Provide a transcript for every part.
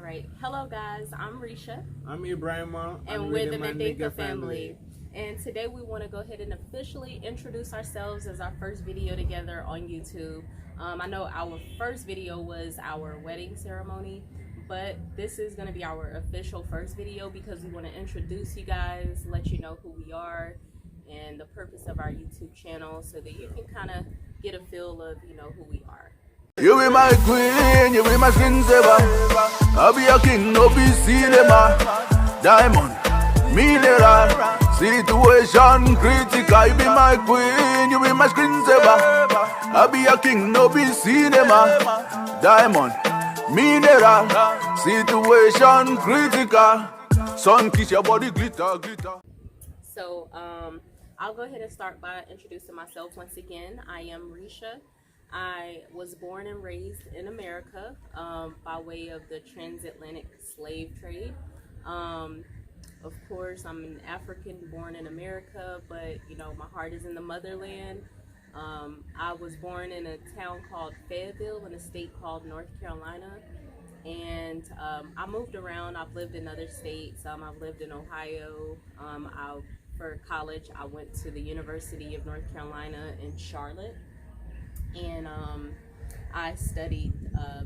right. Hello, guys. I'm Risha. I'm Ibrahimo. And we're the Mandinka Family. And today we want to go ahead and officially introduce ourselves as our first video together on YouTube. I know our first video was our wedding ceremony, but this is going to be our official first video because we want to introduce you guys, let you know who we are and the purpose of our YouTube channel so that you can kind of get a feel of, who we are. You be my queen, you be my screensaver. I'll be a king, no be cinema. Diamond, mineral, situation critical. You be my queen, you be my screensaver. I'll be a king, no be cinema. Diamond, mineral, situation critical. Sun kiss your body, glitter, glitter. So, I'll go ahead and start by introducing myself once again. I am Risha. I was born and raised in America by way of the transatlantic slave trade. Of course, I'm an African born in America, but my heart is in the motherland. I was born in a town called Fayetteville in a state called North Carolina, and I moved around. I've lived in other states. I've lived in Ohio. For college, I went to the University of North Carolina in Charlotte. And I studied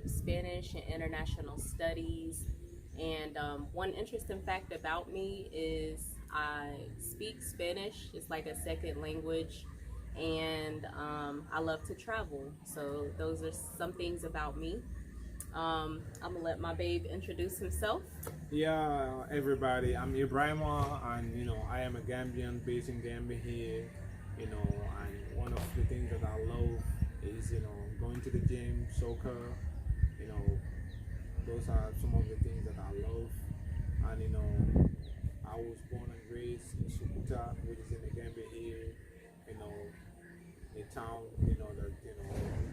Spanish and international studies. And one interesting fact about me is I speak Spanish. It's like a second language. And I love to travel. So those are some things about me. I'm going to let my babe introduce himself. Yeah, everybody. I'm Ibrahimo, and I am a Gambian based in Gambia here. And one of the things that I love is going to the gym, soccer. Those are some of the things that I love. And I was born and raised in Sukuta, which is in the Gambia here. A town that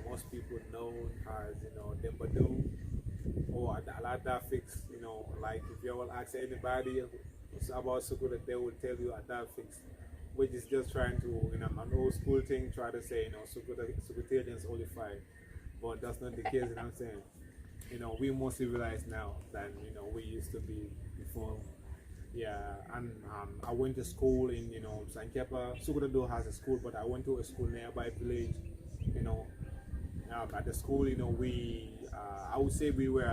most people know as Dembadu or Alada Fix. Like if you ever ask anybody about Sukuta, they will tell you Alada Fix, which is just trying to, an old school thing, try to say, Sukutarians only fight. But that's not the case, you know what I'm saying? We're more civilized now than, we used to be before. Yeah, and I went to school in, Sankepa. Sukuta has a school, but I went to a school nearby village, at the school, I would say we were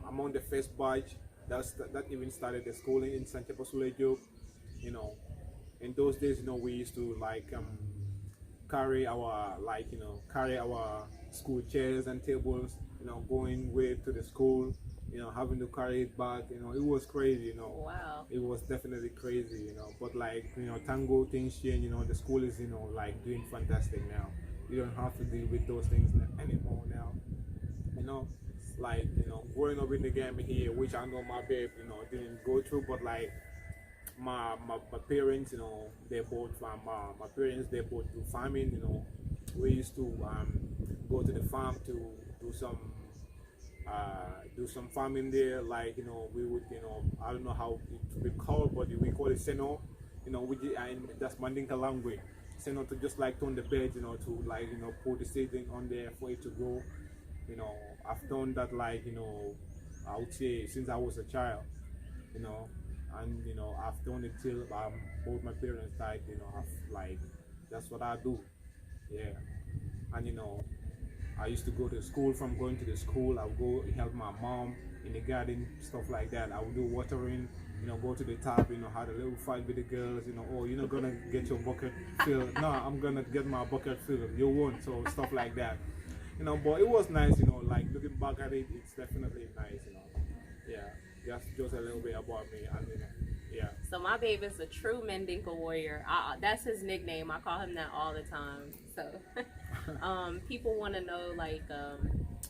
among the first batch that even started the school in Sankepa Sulejo. In those days, we used to carry our school chairs and tables, going with it to the school, having to carry it back, it was crazy, Wow. It was definitely crazy, but tango things change, the school is, doing fantastic now. You don't have to deal with those things anymore now, growing up in the game here, which I know my babe, didn't go through, but my parents, they both farm. My parents, they both do farming. We used to go to the farm to do some farming there. We would, I don't know how it would be called, but we call it seno. That's Mandinka language. Seno to just turn the bed, to put the seedling on there for it to grow. I've done that I would say since I was a child. And I've done it till both my parents died. That's what I do. Yeah, and I used to go to school. From going to the school, I would go help my mom in the garden, stuff like that. I would do watering. Go to the tap. Had a little fight with the girls. Oh, you're not gonna get your bucket filled. No, I'm gonna get my bucket filled. You won't. So stuff like that. But it was nice. Looking back at it, it's definitely nice. Yeah. That's just a little bit about me, and yeah. So my babe is a true Mandinka warrior. That's his nickname. I call him that all the time. So, people want to know,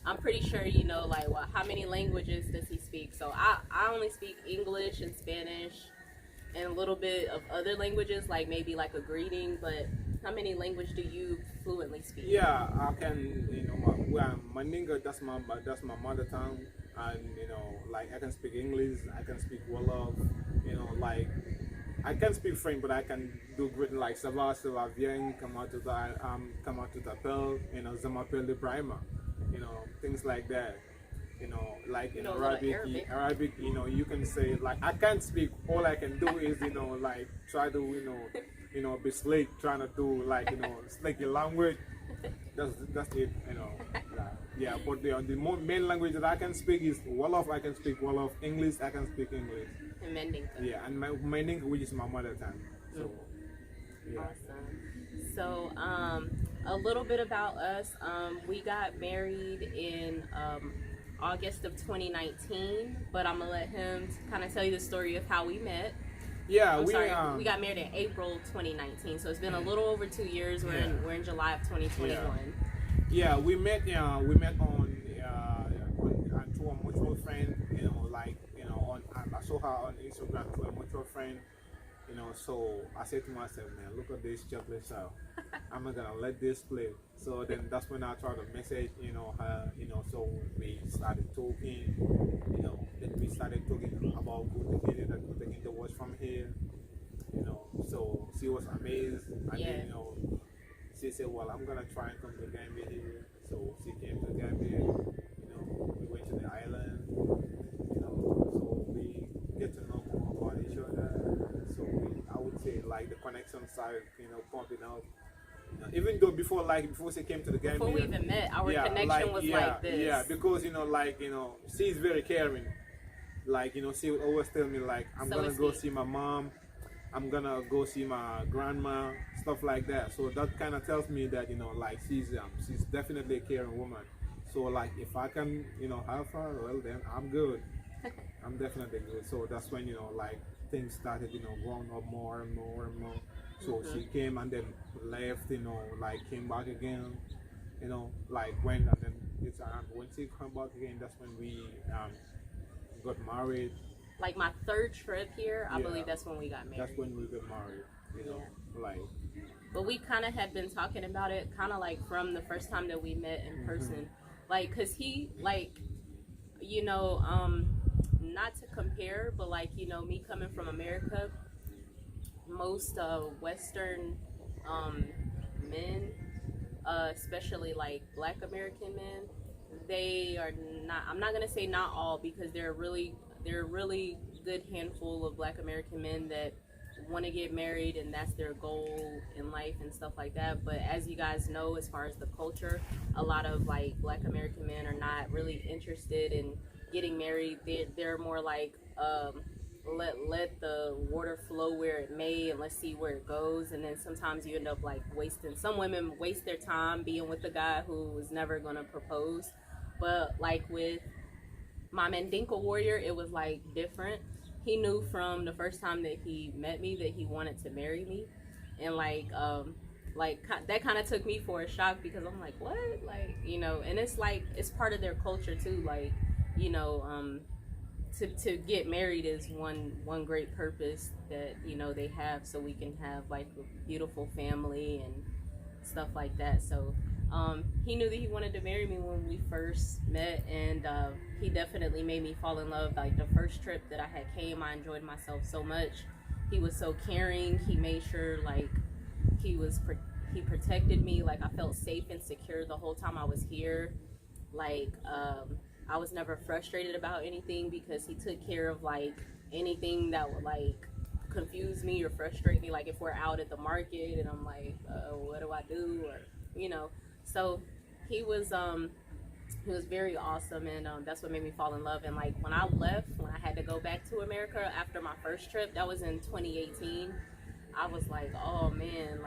I'm pretty sure how many languages does he speak? So I only speak English and Spanish and a little bit of other languages, maybe a greeting. But how many languages do you fluently speak? Yeah, I can. Mandinka, that's my mother tongue. And I can speak English, I can speak Wolof, I can speak French, but I can do greeting like ça va bien, comment tu t'appelles, je m'appelle Ibrahimo, things like that. like in You know a little Arabic, Arabic. you can say like I can't speak. All I can do is like try to be slick, trying to do like slick your language. That's it. Yeah. But the main language that I can speak is Wolof. I can speak Wolof. English. I can speak English. And Mandinka. Yeah, and my Mandinka, which is my mother tongue. So yeah. Awesome. So a little bit about us. We got married in August of 2019, but I'm gonna let him kind of tell you the story of how we met. Yeah, we got married in April 2019, so it's been a little over 2 years. We're in July of 2021. Yeah, we met on through a mutual friend. I saw her on Instagram through a mutual friend. So I said to myself, man, look at this chocolate shop. I'm not gonna let this play. So then that's when I tried to message, her, so we started talking, then we started talking about good things that was from here, so she was amazed. And then, she said, well, I'm gonna try and come to Gambia here. So she came to Gambia, we went to the island, so we get to know more about each other. So I would say like the connection started, pumping out. Even though before she came to the Gambia, before we even met, our connection was like this. Yeah, because she's very caring. She would always tell me like, I'm gonna go see my mom, I'm gonna go see my grandma, stuff like that. So that kind of tells me that she's definitely a caring woman. So like if I can have her, well then I'm good. I'm definitely good. So that's when things started growing up more and more and more. So she came and then left, came back again, when she came back again, that's when we got married. Like my third trip here, I believe that's when we got married. That's when we got married, But we kind of had been talking about it, kind of like from the first time that we met in person, cause he not to compare, but me coming from America, most Western men, especially like Black American men, they are not. I'm not gonna say not all, because they're a really good handful of Black American men that want to get married and that's their goal in life and stuff like that. But as you guys know, as far as the culture, a lot of Black American men are not really interested in getting married. They're more like let the water flow where it may, and let's see where it goes. And then sometimes you end up some women waste their time being with the guy who was never gonna propose. But with my Mandinka warrior, it was different. He knew from the first time that he met me that he wanted to marry me, and that kind of took me for a shock, because I'm like, what, and it's part of their culture too, to get married is one great purpose that they have, so we can have a beautiful family and stuff like that. So he knew that he wanted to marry me when we first met, and he definitely made me fall in love. The first trip that I had came, I enjoyed myself so much. He was so caring. He made sure he protected me. I felt safe and secure the whole time I was here. I was never frustrated about anything, because he took care of anything that would confuse me or frustrate me. If we're out at the market and I'm what do I do, or so he was very awesome, and that's what made me fall in love. And when I left, when I had to go back to America after my first trip, that was in 2018, I was oh man,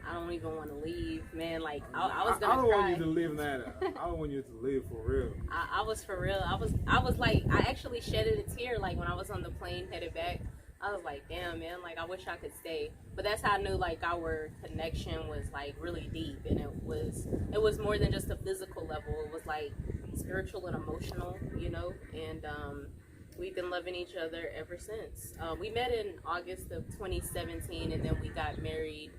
I don't even want to leave, man. I was gonna I don't cry. want you to leave, Nana. I don't want you to leave, for real. I was for real. I was I actually shedded a tear when I was on the plane headed back. I was damn, man, I wish I could stay. But that's how I knew our connection was really deep, and it was more than just a physical level. It was spiritual and emotional, and we've been loving each other ever since. We met in August of 2017, and then we got married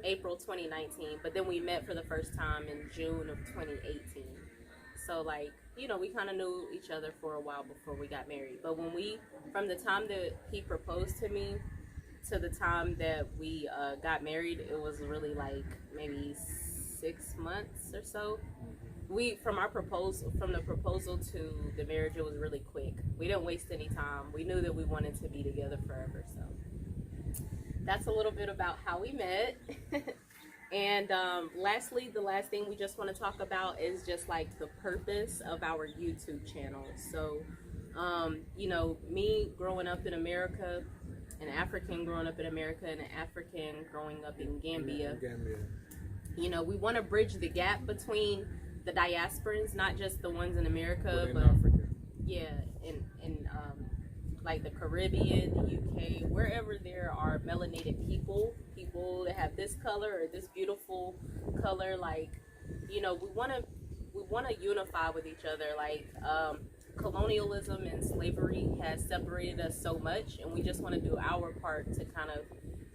April 2019, but then we met for the first time in June of 2018. So we kind of knew each other for a while before we got married. But from the time that he proposed to me to the time that we got married, it was really maybe 6 months or so. from the proposal to the marriage, it was really quick. We didn't waste any time. We knew that we wanted to be together forever. So that's a little bit about how we met. And lastly, the last thing we just want to talk about is just like the purpose of our YouTube channel. So you know, me growing up in America, an African growing up in America, and an African growing up in Gambia, you know, we want to bridge the gap between the diasporans, not just the ones in America, but yeah, in like the Caribbean, the UK, wherever there are melanated people that have this color or this beautiful color, like, you know, we want to unify with each other. Like, colonialism and slavery has separated us so much, and we just want to do our part to kind of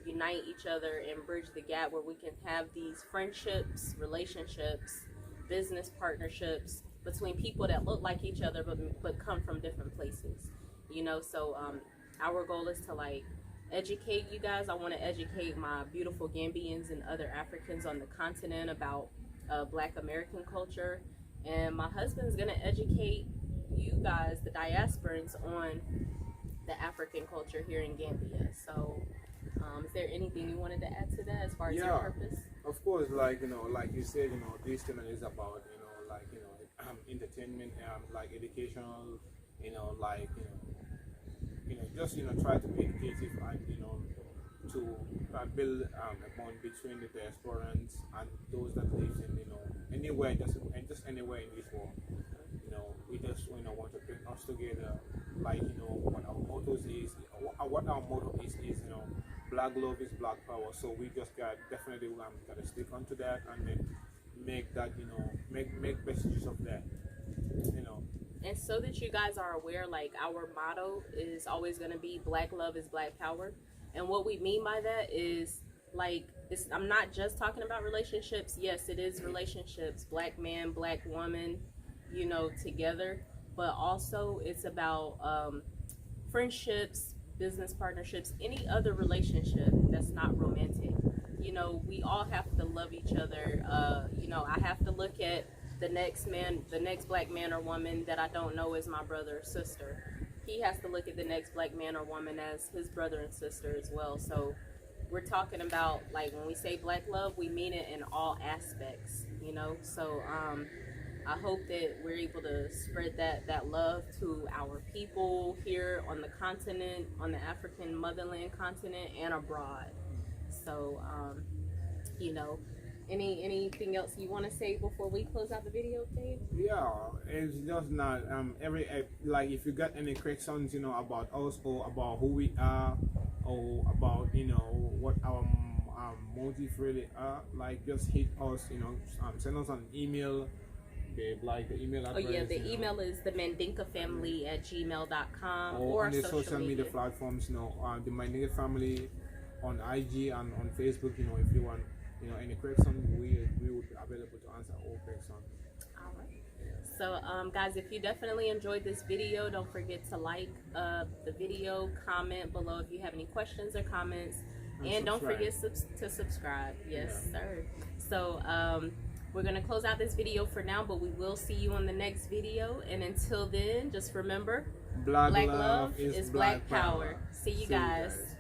unite each other and bridge the gap where we can have these friendships, relationships, business partnerships between people that look like each other but come from different places, you know. So our goal is to like educate you guys. I want to educate my beautiful Gambians and other Africans on the continent about Black American culture, and my husband's gonna educate you guys, the diasporans, on the African culture here in Gambia. So is there anything you wanted to add to that as far as your purpose? Of course, like, you know, like you said, you know, this channel is about, you know, like, you know, entertainment, like educational, you know, like, you know, just, you know, try to be educative and, you know, to build a bond between the diasporans and those that live in, you know, anywhere, just anywhere in this world. You know, we just, you know, want to bring us together, like, you know, what our motto is, you know, Black love is Black power. So we just definitely gotta stick onto that, and then make that, you know, make best use of that, you know. And so that you guys are aware, like, our motto is always going to be Black love is Black power. And what we mean by that is, like, I'm not just talking about relationships. Yes, it is relationships, Black man, Black woman, you know, together. But also it's about friendships, business partnerships, any other relationship that's not romantic. You know, we all have to love each other. You know, I have to look at the next Black man or woman that I don't know as my brother or sister. He has to look at the next Black man or woman as his brother and sister as well. So we're talking about, like, when we say Black love, we mean it in all aspects, you know. So I hope that we're able to spread that love to our people here on the continent, on the African motherland continent, and abroad. So you know, anything else you want to say before we close out the video, babe? Yeah, it's just not like, if you got any questions, you know, about us or about who we are, or about, you know, what our motive really are, like, just hit us, you know, send us an email. Like the email address. Oh yeah, the email is TheMandinkaFamily@gmail.com, or on the social media platforms, you know, the Mandinka Family on IG and on Facebook. You know, if you want, you know, any questions, we would be available to answer all questions. All right. So guys, if you definitely enjoyed this video, don't forget to like the video, comment below if you have any questions or comments, and don't forget to subscribe. Yes, sir. So we're going to close out this video for now, but we will see you on the next video. And until then, just remember, Black love is Black power. See you guys.